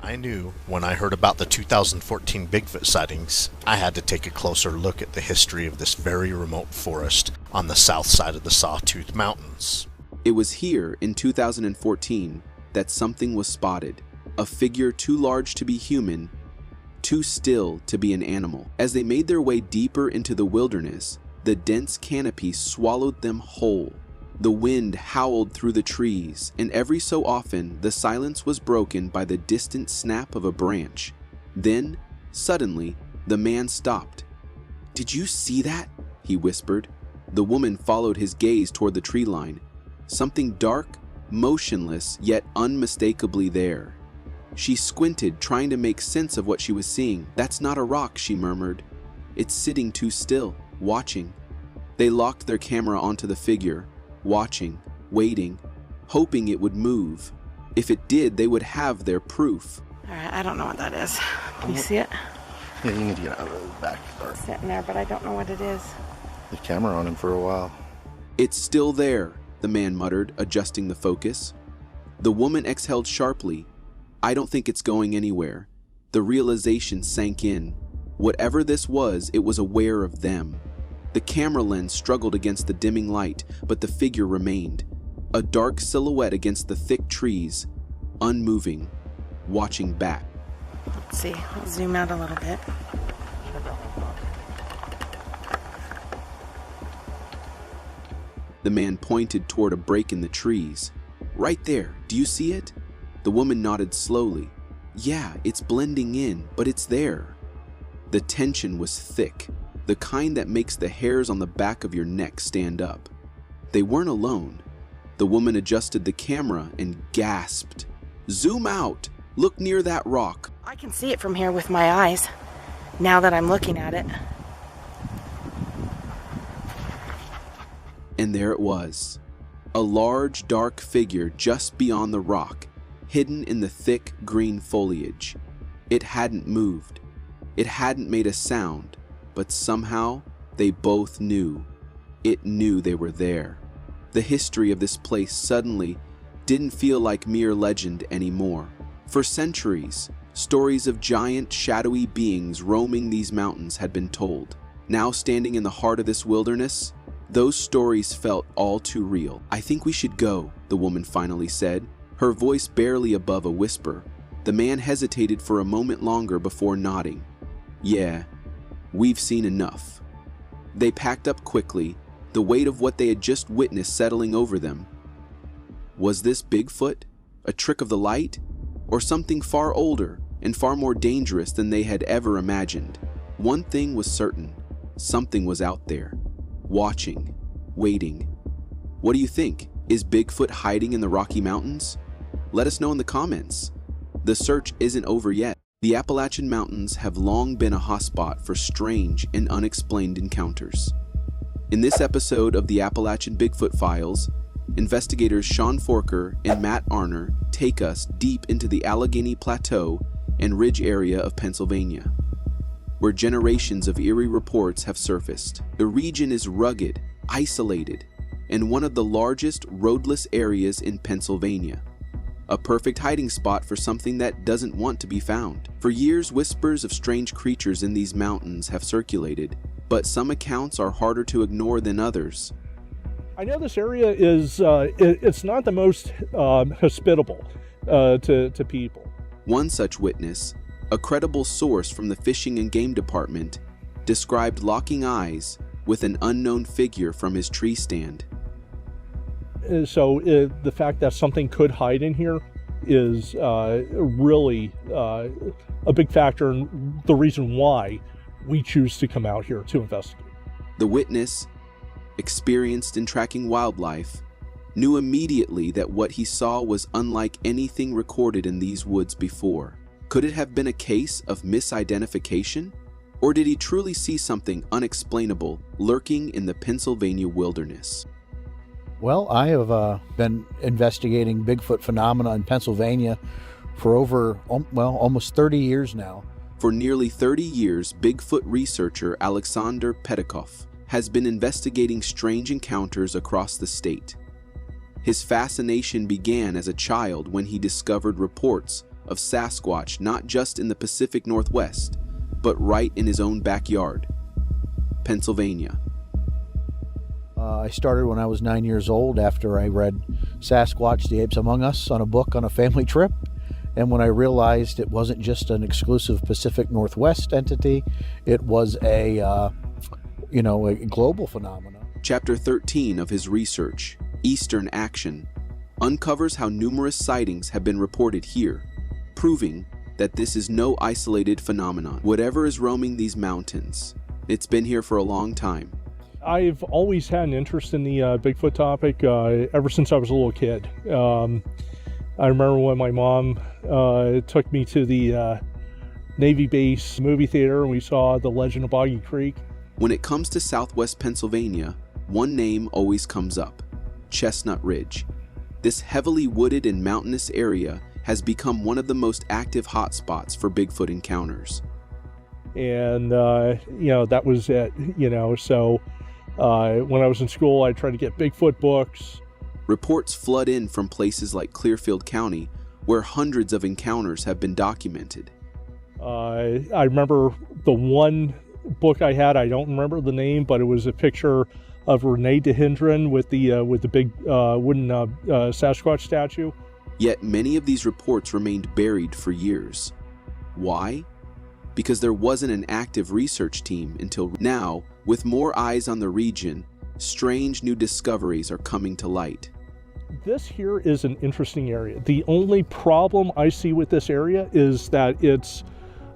I knew when I heard about the 2014 Bigfoot sightings, I had to take a closer look at the history of this very remote forest on the south side of the Sawtooth Mountains. It was here in 2014 that something was spotted, a figure too large to be human, too still to be an animal. As they made their way deeper into the wilderness, the dense canopy swallowed them whole. The wind howled through the trees, and every so often the silence was broken by the distant snap of a branch. Then, suddenly, The man stopped. "Did you see that?" he whispered. The woman followed his gaze toward the tree line. Something dark, motionless, yet unmistakably there. She squinted, trying to make sense of what she was seeing. "That's not a rock," she murmured. "It's sitting too still, watching." They locked their camera onto the figure, watching, waiting, hoping it would move. If it did, they would have their proof. All right, I don't know what that is. Can you see it? Yeah, you need to get out of the back part. It's sitting there, but I don't know what it is. The camera on him for a while. "It's still there," the man muttered, adjusting the focus. The woman exhaled sharply. "I don't think it's going anywhere." The realization sank in. Whatever this was, it was aware of them. The camera lens struggled against the dimming light, but the figure remained. A dark silhouette against the thick trees, unmoving, watching back. Let's see. I'll zoom out a little bit. The man pointed toward a break in the trees. "Right there, do you see it?" The woman nodded slowly. "Yeah, it's blending in, but it's there." The tension was thick, the kind that makes the hairs on the back of your neck stand up. They weren't alone. The woman adjusted the camera and gasped. "Zoom out! Look near that rock." I can see it from here with my eyes, now that I'm looking at it. And there it was. A large, dark figure just beyond the rock, hidden in the thick green foliage. It hadn't moved. It hadn't made a sound, but somehow they both knew. It knew they were there. The history of this place suddenly didn't feel like mere legend anymore. For centuries, stories of giant, shadowy beings roaming these mountains had been told. Now standing in the heart of this wilderness, those stories felt all too real. "I think we should go," the woman finally said, her voice barely above a whisper. The man hesitated for a moment longer before nodding. "Yeah, we've seen enough." They packed up quickly, the weight of what they had just witnessed settling over them. Was this Bigfoot, a trick of the light, or something far older and far more dangerous than they had ever imagined? One thing was certain, something was out there, watching, waiting. What do you think? Is Bigfoot hiding in the Rocky Mountains? Let us know in the comments. The search isn't over yet. The Appalachian Mountains have long been a hotspot for strange and unexplained encounters. In this episode of the Appalachian Bigfoot Files, investigators Sean Forker and Matt Arner take us deep into the Allegheny Plateau and Ridge area of Pennsylvania, where generations of eerie reports have surfaced. The region is rugged, isolated, and one of the largest roadless areas in Pennsylvania. A perfect hiding spot for something that doesn't want to be found. For years, whispers of strange creatures in these mountains have circulated, but some accounts are harder to ignore than others. I know this area is, it's not the most hospitable to people. One such witness, a credible source from the Fishing and Game Department, described locking eyes with an unknown figure from his tree stand. So the fact that something could hide in here is really a big factor in the reason why we choose to come out here to investigate. The witness, experienced in tracking wildlife, knew immediately that what he saw was unlike anything recorded in these woods before. Could it have been a case of misidentification? Or did he truly see something unexplainable lurking in the Pennsylvania wilderness? Well, I have been investigating Bigfoot phenomena in Pennsylvania for over, almost 30 years now. For nearly 30 years, Bigfoot researcher Alexander Petikoff has been investigating strange encounters across the state. His fascination began as a child when he discovered reports of Sasquatch not just in the Pacific Northwest, but right in his own backyard, Pennsylvania. I started when I was 9 years old after I read Sasquatch, the Apes Among Us on a book on a family trip. And when I realized it wasn't just an exclusive Pacific Northwest entity, it was a global phenomenon. Chapter 13 of his research, Eastern Action, uncovers how numerous sightings have been reported here, proving that this is no isolated phenomenon. Whatever is roaming these mountains, it's been here for a long time. I've always had an interest in the Bigfoot topic ever since I was a little kid. I remember when my mom took me to the Navy base movie theater and we saw The Legend of Boggy Creek. When it comes to southwest Pennsylvania, one name always comes up: Chestnut Ridge. This heavily wooded and mountainous area has become one of the most active hotspots for Bigfoot encounters. And, that was it, so when I was in school, I tried to get Bigfoot books. Reports flood in from places like Clearfield County, where hundreds of encounters have been documented. I remember the one book I had, I don't remember the name, but it was a picture of Renee DeHindren with the big wooden Sasquatch statue. Yet many of these reports remained buried for years. Why? Because there wasn't an active research team until now. With more eyes on the region, strange new discoveries are coming to light. This here is an interesting area. The only problem I see with this area is that it's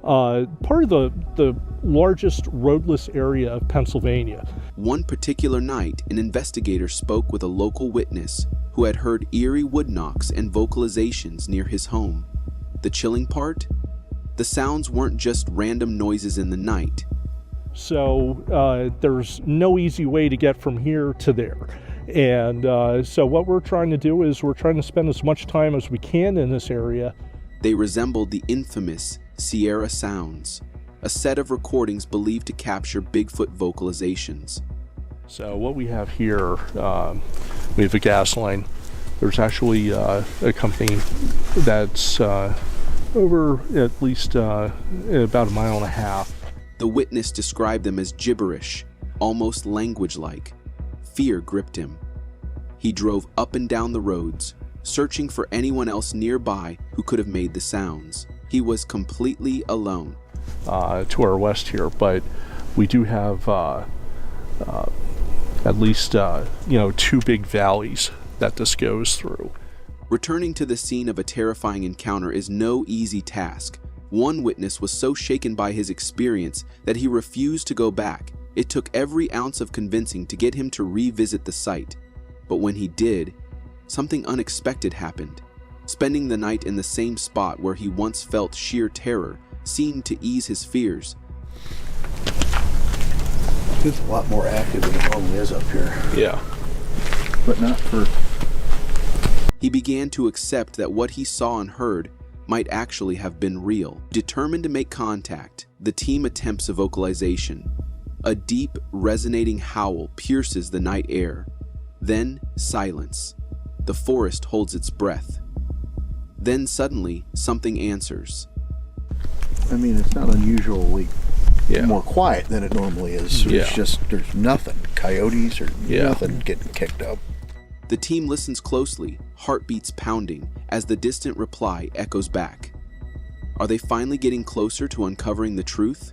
part of the largest roadless area of Pennsylvania. One particular night, an investigator spoke with a local witness who had heard eerie wood knocks and vocalizations near his home. The chilling part? The sounds weren't just random noises in the night. So there's no easy way to get from here to there. And so what we're trying to do is we're trying to spend as much time as we can in this area. They resembled the infamous Sierra Sounds, a set of recordings believed to capture Bigfoot vocalizations. So what we have here, we have a gas line. There's actually a company that's over at least about a mile and a half. The witness described them as gibberish, almost language-like. Fear gripped him. He drove up and down the roads, searching for anyone else nearby who could have made the sounds. He was completely alone. To our west here, but we do have at least two big valleys that this goes through. Returning to the scene of a terrifying encounter is no easy task. One witness was so shaken by his experience that he refused to go back. It took every ounce of convincing to get him to revisit the site. But when he did, something unexpected happened. Spending the night in the same spot where he once felt sheer terror seemed to ease his fears. It's a lot more active than it normally is up here. Yeah. But not for... He began to accept that what he saw and heard might actually have been real. Determined to make contact, the team attempts a vocalization. A deep, resonating howl pierces the night air. Then silence. The forest holds its breath. Then suddenly, something answers. I mean, it's not unusually more quiet than it normally is. So it's just, there's nothing. Coyotes or nothing getting kicked up. The team listens closely, heartbeats pounding, as the distant reply echoes back. Are they finally getting closer to uncovering the truth?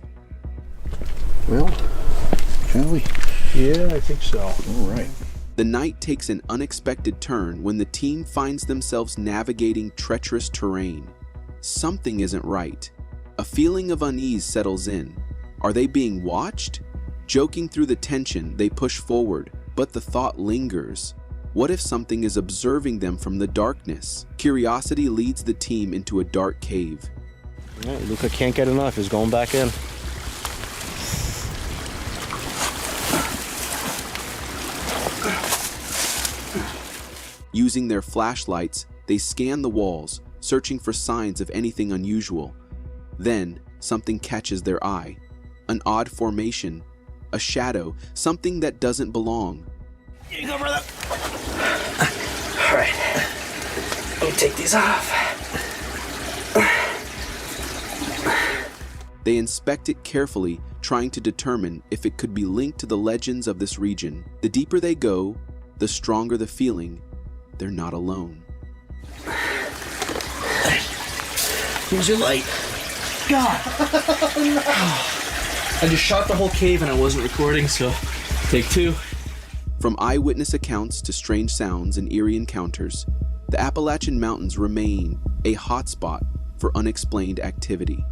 Well, shall we? Yeah, I think so. All right. The night takes an unexpected turn when the team finds themselves navigating treacherous terrain. Something isn't right. A feeling of unease settles in. Are they being watched? Joking through the tension, they push forward, but the thought lingers. What if something is observing them from the darkness? Curiosity leads the team into a dark cave. Yeah, Luca can't get enough. He's going back in. Using their flashlights, they scan the walls, searching for signs of anything unusual. Then, something catches their eye. An odd formation, a shadow, something that doesn't belong. Here you go, brother. All right. Let me take these off. They inspect it carefully, trying to determine if it could be linked to the legends of this region. The deeper they go, the stronger the feeling they're not alone. Here's your light. God. I just shot the whole cave and I wasn't recording, so take two. From eyewitness accounts to strange sounds and eerie encounters, the Appalachian Mountains remain a hotspot for unexplained activity.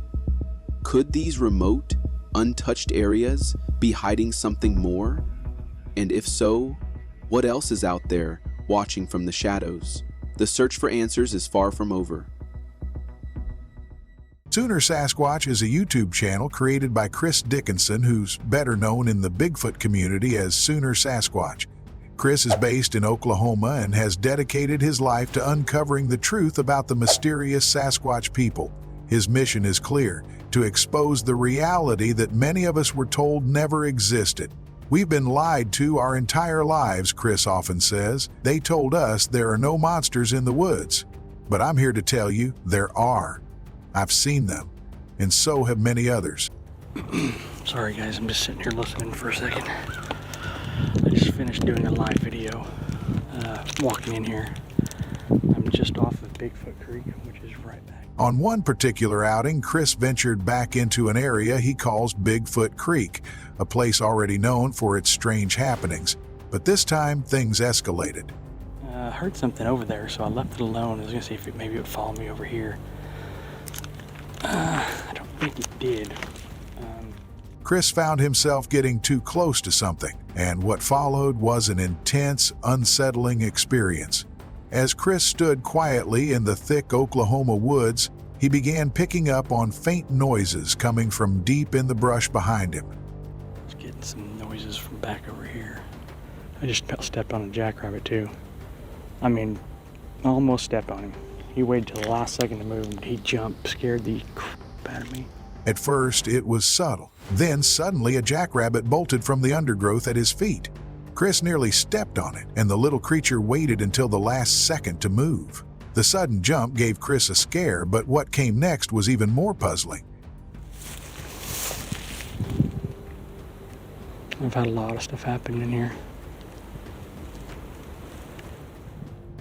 Could these remote, untouched areas be hiding something more? And if so, what else is out there watching from the shadows? The search for answers is far from over. Sooner Sasquatch is a YouTube channel created by Chris Dickinson, who's better known in the Bigfoot community as Sooner Sasquatch. Chris is based in Oklahoma and has dedicated his life to uncovering the truth about the mysterious Sasquatch people. His mission is clear: to expose the reality that many of us were told never existed. "We've been lied to our entire lives," Chris often says. "They told us there are no monsters in the woods. But I'm here to tell you there are. I've seen them, and so have many others." Sorry guys, I'm just sitting here listening for a second. I just finished doing a live video, walking in here. I'm just off of Bigfoot Creek, which is right back. On one particular outing, Chris ventured back into an area he calls Bigfoot Creek, a place already known for its strange happenings. But this time, things escalated. I heard something over there, so I left it alone. I was gonna see if maybe it would follow me over here. I don't think it did. Chris found himself getting too close to something, and what followed was an intense, unsettling experience. As Chris stood quietly in the thick Oklahoma woods, he began picking up on faint noises coming from deep in the brush behind him. I was getting some noises from back over here. I just stepped on a jackrabbit too. I mean, almost stepped on him. He waited till the last second to move, and he jumped, scared the crap out of me. At first, it was subtle. Then suddenly a jackrabbit bolted from the undergrowth at his feet. Chris nearly stepped on it, and the little creature waited until the last second to move. The sudden jump gave Chris a scare, but what came next was even more puzzling. I've had a lot of stuff happen in here.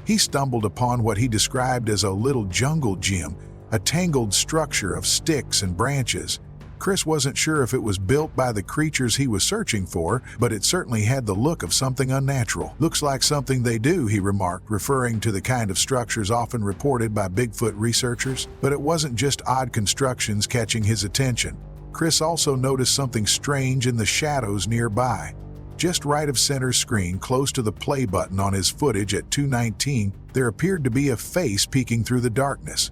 He stumbled upon what he described as a little jungle gym, a tangled structure of sticks and branches. Chris wasn't sure if it was built by the creatures he was searching for, but it certainly had the look of something unnatural. "Looks like something they do," he remarked, referring to the kind of structures often reported by Bigfoot researchers. But it wasn't just odd constructions catching his attention. Chris also noticed something strange in the shadows nearby. Just right of center screen, close to the play button on his footage at 2:19, there appeared to be a face peeking through the darkness.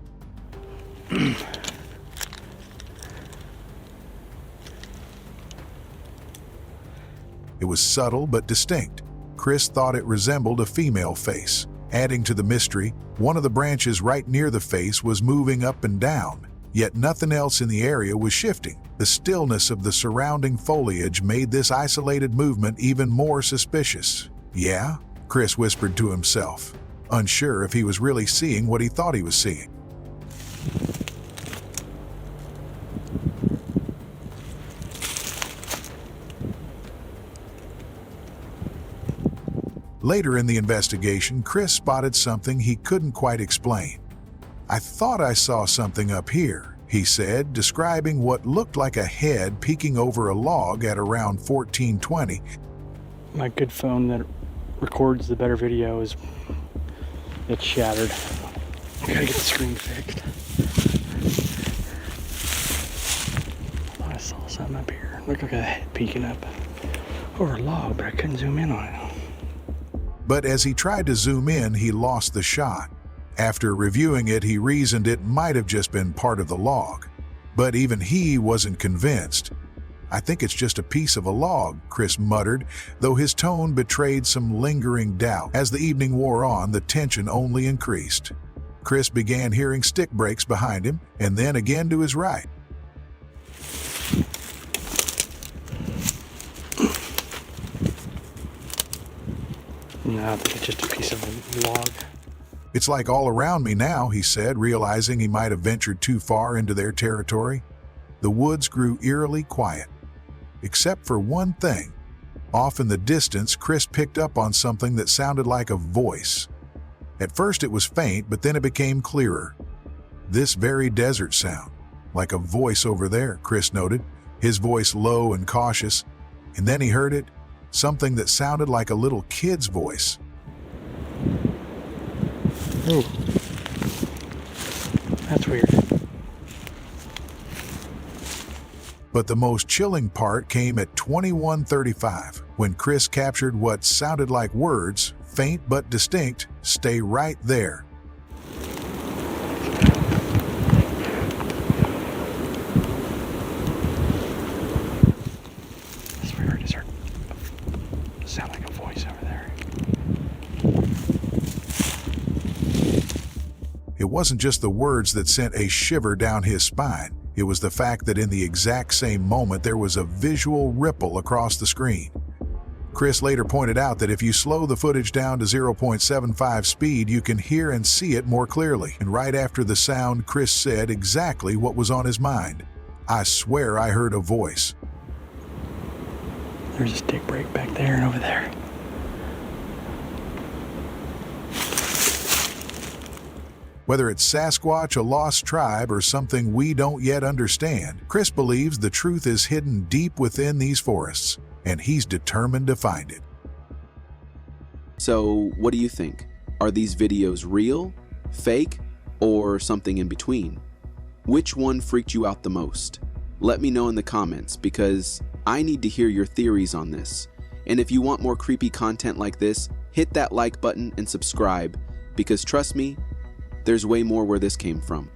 It was subtle but distinct. Chris thought it resembled a female face. Adding to the mystery, one of the branches right near the face was moving up and down, yet nothing else in the area was shifting. The stillness of the surrounding foliage made this isolated movement even more suspicious. "Yeah?" Chris whispered to himself, unsure if he was really seeing what he thought he was seeing. Later in the investigation, Chris spotted something he couldn't quite explain. "I thought I saw something up here," he said, describing what looked like a head peeking over a log at around 1420. My good phone that records the better video it's shattered. I gotta get the screen fixed. I thought I saw something up here. Looked like a head peeking up over a log, but I couldn't zoom in on it. But as he tried to zoom in, he lost the shot. After reviewing it, he reasoned it might have just been part of the log. But even he wasn't convinced. "I think it's just a piece of a log," Chris muttered, though his tone betrayed some lingering doubt. As the evening wore on, the tension only increased. Chris began hearing stick breaks behind him, and then again to his right. No, I think it's just a piece of a log. "It's like all around me now," he said, realizing he might have ventured too far into their territory. The woods grew eerily quiet, except for one thing. Off in the distance, Chris picked up on something that sounded like a voice. At first it was faint, but then it became clearer. This very desert sound, like a voice over there, Chris noted, his voice low and cautious. And then he heard it, something that sounded like a little kid's voice. Ooh. That's weird. But the most chilling part came at 21:35, when Chris captured what sounded like words, faint but distinct, "Stay right there." That's what we heard. Is there sound like a voice over there? It wasn't just the words that sent a shiver down his spine. It was the fact that in the exact same moment there was a visual ripple across the screen. Chris later pointed out that if you slow the footage down to 0.75 speed, you can hear and see it more clearly. And right after the sound, Chris said exactly what was on his mind. "I swear I heard a voice." There's a stick break back there and over there. Whether it's Sasquatch, a lost tribe, or something we don't yet understand, Chris believes the truth is hidden deep within these forests, and he's determined to find it. So, what do you think? Are these videos real, fake, or something in between? Which one freaked you out the most? Let me know in the comments, because I need to hear your theories on this. And if you want more creepy content like this, hit that like button and subscribe, because trust me, there's way more where this came from.